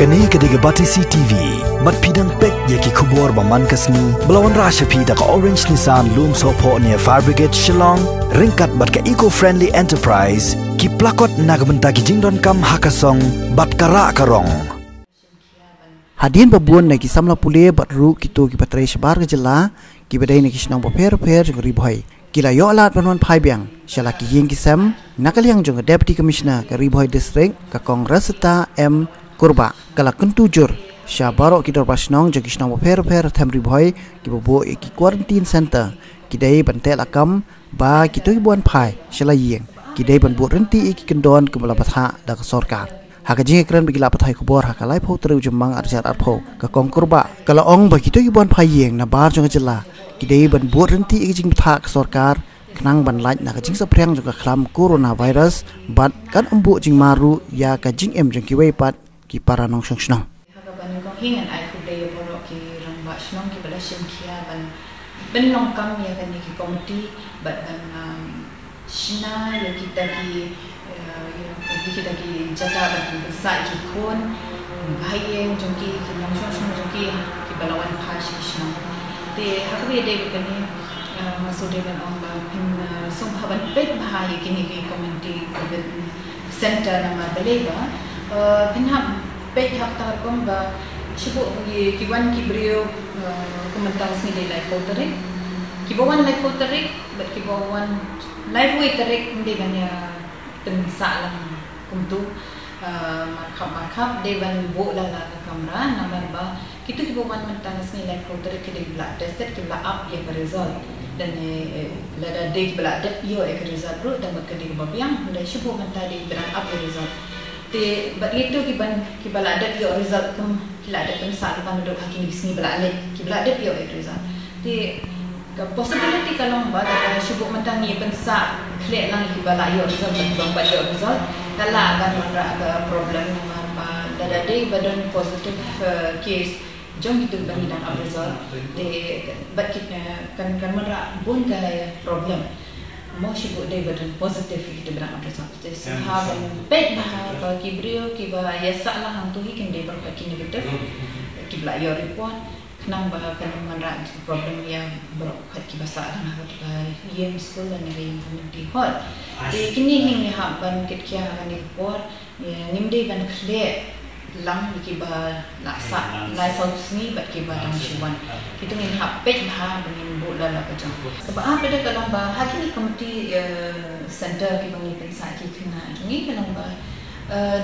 Kani kediga Batisi TV, mat pidang pek yaki kubur baman kasni, belawan rasha pida ka Orange Nissan Loom Sopo near Fire Brigade Shillong, ringkat bat ka eco-friendly enterprise, ki plakot nagbenta ki jingdon kam hakasong, bat kara karong. Hadian babuan na kisamla pule bat ru kito ki patray shabar ka jala, ki badai na kisnang paper jong riboy. Kila yo alat banwan phai biang, shala ki yeng kisam, nakaliang jong Deputy Commissioner ka Riboy District ka Kongres ta M Kurba kala kentujur syabaro kita pasnong jong kisnang paper tham Riboy ki bobo ki quarantine center kidai bantel akam ba kito ibuan phai shala yeng kidai ban bu renti ki kendon ke balapatha da ka sarkar haka jing kran bagi lapat hai kubor haka lai pho tru jumang arjar arpho ka kongkurba kala ong ba kito ibuan phai yeng na bar jong jela kidai ban bu renti ki jing patha ka sarkar kenang ban laj na ka jing saprang jong ka khlam coronavirus bat kan umbu jing maru ya ka jing em jong ki wei pat ki para nong song snong ban kong hingan ai ku de borok ki rang ba snong ki bala sim kia ban ben nong kam ya kan ki komiti bat ban shina ya kita ki jaga ban besar ki kon bahaya jong ki nong song jong ki balawan pa shi snong te hakwe de kan ni masuk de ban on ba pin sum haban pet bahaya kini ki komiti covid center nama belega pinham pek hak takom ba sibo ki wan ki brio komentar sini de live filtering ki bawan live filtering but ki bawan live way tarik de banya tensalang kumtu markap de ban bo la kamera nomor ba kitu ki bawan mentang sini live filtering ki de bla tested ki bla up ya result dan lada de ki bla de yo result bro dan ke de babiang dan sibo mentang de bla up result te bat itu ki bala ada yo result kum kila ada pensar ban dok hakim bisni bala ale ki bala ada yo result te ka possibility kalau ba da syubuk mentang ni pensar klik lang ki bala yo result ban ba yo result kala ban ra ka problem ma da de badan positive case jom itu ban dan result te bat kita kan mera bun ka problem mau syibuk day badan positif kita berang apa sahaja. Sahabat pet bahar bagi beliau kita ya salah hang tu hikin day berbagi negatif. Kita ya report kenang bahar kan mana problem yang berokat kita salah hang tu yang sekolah ni yang community hall. Di kini hing hang ban kita akan report nimde ban clear lang kita laksa lai solusi bat kita dang syuban kita ni hapet bah dengan bola la kejang sebab apa dia kalau bah hakini komiti center kita ni pensar kita kena ni kalau bah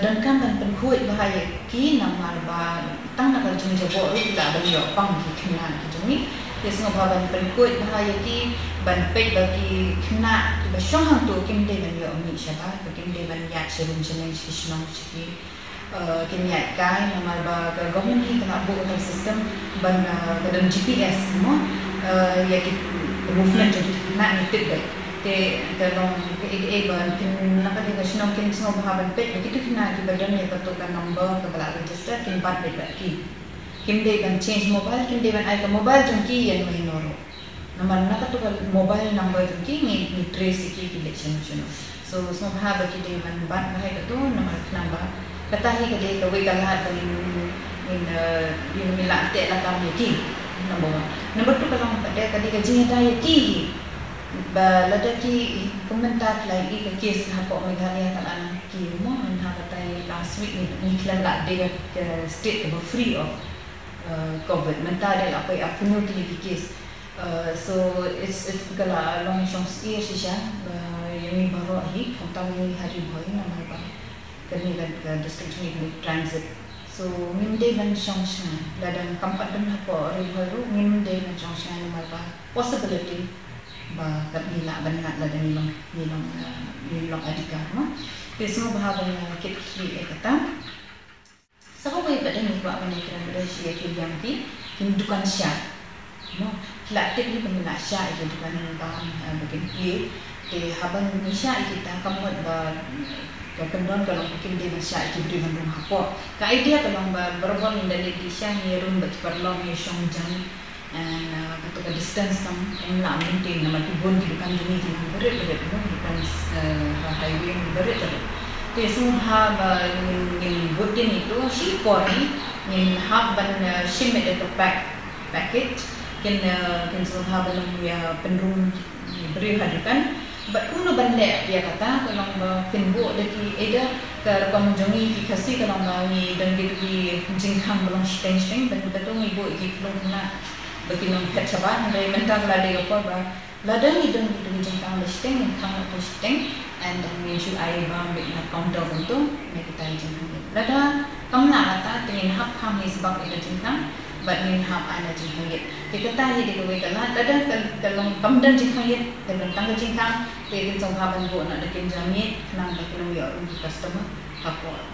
dan kan ban penhuit bahaya ki nama bah tang nak kalau jabo la ban yo pang kita kena kita ni dia semua ban penhuit bahaya ki ban pet bagi kena ba syong hang tu kim de ban yo ni syaba kim de ban yak challenge kisnong sikit kimia kai nama ba government ni kena buat dalam sistem ban dalam GPS semua ya ki movement jadi nak nitip deh te dalam ban kin apa dia kasi kin semua bahaban pet begitu kena ki badan ya tentukan nombor ke belakang register kin bat deh ki kim de ban change mobile kim de ban ai ke mobile jengki yang main noro nama nak tu mobile number jengki ni trace ki election so semua bahaban ki de ban bat bahai tu nama number kata ni kedai kawai kalah in milah tek lah kami ki nombor 1 nombor 2 kalau pada kedai gaji ada ki balada ki komentar lagi ke kes hapok Meghalaya kalan ki rumah han kata last week ni klan lah dia state free of covid mentar dia apa penuh di kes so it's kalau long shong ski sisha yang ni baru hi tentang ni hari boy nama apa kami kan district ni transit so minde ban junction dalam kampat dan apa ribaru minde ban junction nama apa possibility ba kami nak banat la dan nilong adika no semua bahagian kita kata sahaja pada ni buat mana kira Malaysia yang di dukan syah no latih ni pun nak syah itu dukan bahan bagian di haban Malaysia kita kamu ba kendon kalau mungkin dia masya itu beri bandung apa ke idea kalau berbon dari Malaysia ni rum bagi perlu ni Shongjan and ketika distance kam nak maintain nama tu bon di bukan ini di berat bukan highway berat Sungha ngin butin itu si pori ngin hab ban shim ada package kin sungha ban ya penrum beri hadukan but kuno ban le ya kata kalau kin bu deki ada ke konjongi ki kasi kalau ngi dan gitu di jingkhang belum steng ban betul ibu iki belum na bagi nom pet saban dari mentang lade apa ba ladang itu gitu jingkhang steng khang to steng and then we should I bam bit na counter untuk kita jingkhang lada kamna kata tingin hap ham ni sebab itu jingkhang but nin hap ana jingkhang kita tahu di kowe kala lada kalau kamdan jingkhang kalau tangga jingkhang pegin song haban bu na dekin jamit nang dekin yo customer apa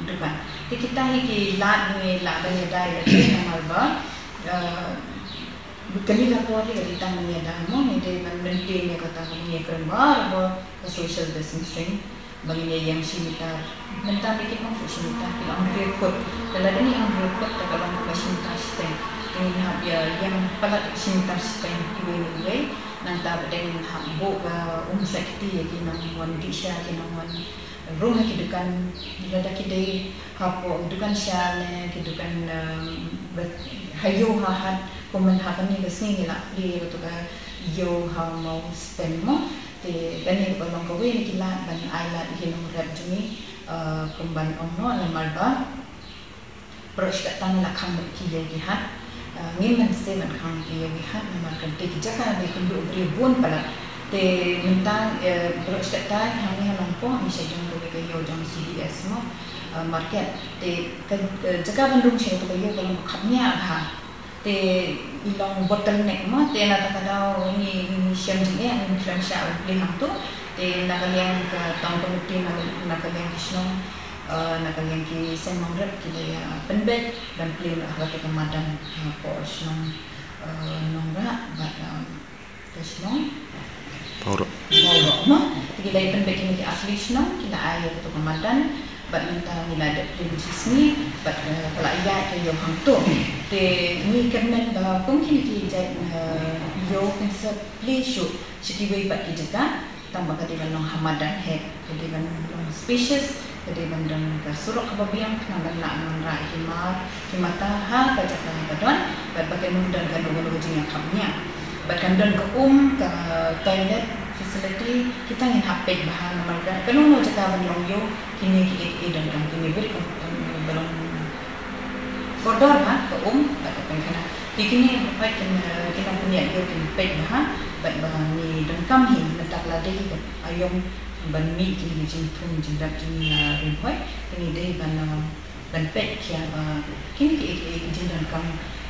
depan kita ki lat ni la ban dai la normal ba kami dah kuat lagi tentang menyadari ni dia maintain yang kata kami kerana baru social distancing bagi yang simitar mentang bikin mampu simitar kita ambil kot kalau ni ambil kot tak kalau kita simitar stay ini habis yang pada simitar stay ini nanti dengan hambo sakti lagi namun disha lagi namun rumah kita ada kita hapo dukan syalnya kita hayo hahat komen hakan ni kesini lah dia tu kan yo how mau spend mo te kani ko long ko ni kilat ban ailat hinong rap jumi kumban omno na malba prosh ka tang la khang ki ye ki hat ngin man se man khang ki ye hat na mar kan te ki jaka be kundu bri bon pala te mentang prosh ka tang hang ni halong po mi se jong do ke yo jong CDS mo market te jaka bandung se to yo kalong khamnya ha te ilong bottleneck mo te natakadaw ni siyam jingya ni siyam siya lihang to te nakaliang ka tang committee nakaliang kisno nakaliang ki semang rep kila penbet dan play na hawat ka madam po snong nongra ba kisno Poro mo kila penbet ni asli snong kila ay to ka madam but minta nila ada privileges ni but kalau ia ke yo hang tu te ni kemen ba mungkin ki jai yo konsep play show sikiwe bat ki jaga tambah kadiban long hamadan head kadiban long species kadiban dong surok kababiang nang nak nang ra kimata ha ka jaga badon bat bagai mundan kan dong jing yang kamnya bat kan don ke ke toilet facility kita ingin hapet bahan marga kanu jaga ban long yo kini dan kini beri belum koridor ha ke atau pengkena kini baik kita punya dia pempek ha baik bahan ni dan kami letak ladai ke ayam ban mi kini jin thum jin dak jin rimpoi kini dei ban pek kia kini jin dan kam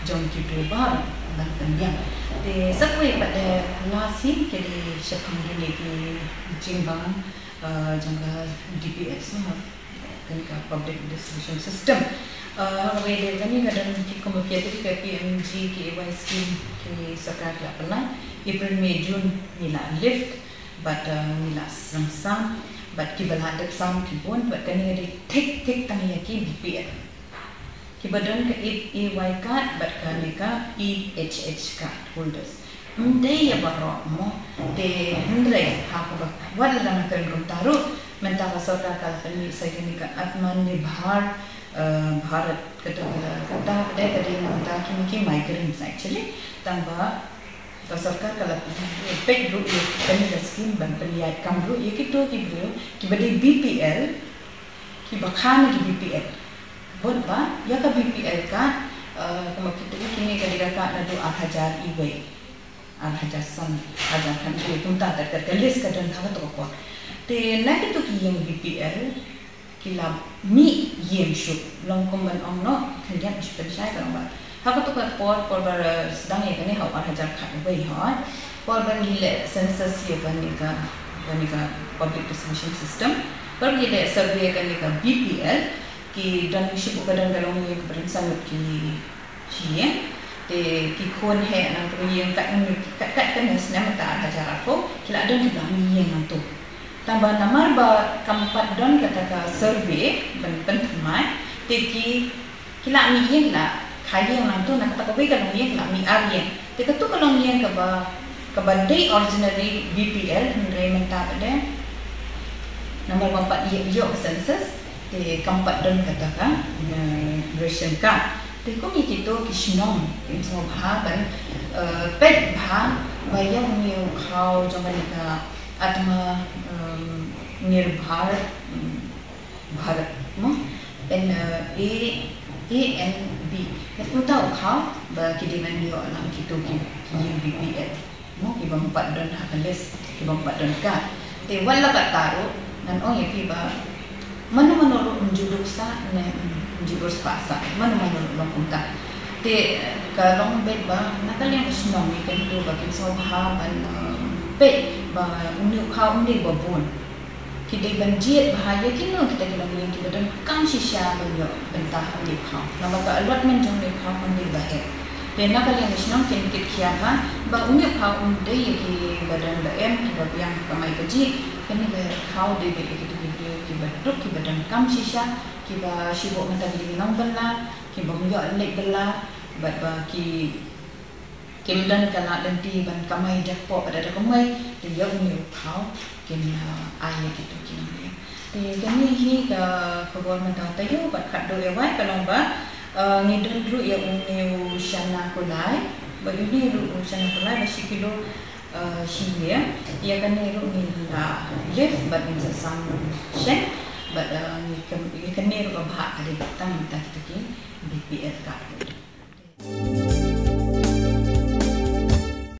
jom kita bar dan kemudian de sakwe pada lasi kini sepang ni di jimbang jangka DPS kan public distribution system wede kami kadang kita ke PMG KY scheme ke सरकार la pernah April May June nila lift but nila sang but ki balhadak sang ki bon but kani ada tik tang ki BPL ki badan ke EY card but kani ka EHH card holders Mendai ya barok mo te hendrai hapo ba wala na kan taru mentara sarkar kala kami saya ni ka atman ni Bharat kata kadi nanta kini migrants actually tambah sarkar kala pek group kami da scheme ban peliyat kam group ye kito ki bro ki bade BPL ki bakhan ki BPL bon ba ya ka BPL ka kuma kita kini kadi ka na do 8000 iwe hajasan hajakan itu tunta terkelis kadang hawa tu apa. Te nak itu yang BPL kila mi yang shoot long komban omno kemudian shoot saya kalau bah. Hawa tu kat por sedang yang ni hawa hajar kat bayi hawa. Por bagi census ya bagi ka public distribution system. Por bagi survey kan ni ka BPL ki dan shoot kadang kalau ni kebetulan sangat ki cie. Te kikon he nang yang kat kan senama tak acara ko kila ada di dalam yang nantu tambah namar ba kampat don kata ka survey ben pentemai te kila mi yang la kaya nantu nak kata ko kan yang la mi arien te katu kalau yang ka ba day ordinary BPL ndai menta pada nomor 4 iyo census te kampat don katakan ration card te ko mi kito kisnom im so bha ban pet bha bayang ni khao jamalika atma nirbhar bharat mo and ANB itu tahu kau bakidiman dia orang kita BPL mo iba empat don halis iba empat don ka te wala ka taro nan ong iba mano menjuduk sa ne menjuduk sa mano lakunta te kalong bet ba nakaling usnong ikan tu bakin soha ban pe ba unu kau undi babon kita banjir bahaya kino kita kena bilang kita dan kam sisya banyak bentah di kau nama ka alwat menjong di kau undi bahaya dan nak kalian usnong kin kit kiaha ba undi kau undi ki badan baem ba yang kamai kaji kini ba kau de kita ki baduk ki badan kam sisya ki ba sibuk mata di nang bela ki ba menjak lek bela ba ki kemudian kalau nanti ban kamai jackpot pada kamai dia undi kau kena ayat itu kena ya. Di kami hi ke kebun mentau tayu bat kat do lewat kalau ba ngidul dulu ya uneu shana kulai bagi ni ru shana kulai masih kilo sihir ia kena ru ni la lift bat min sam shek bat ni kena ru ba ada datang kita BPL card.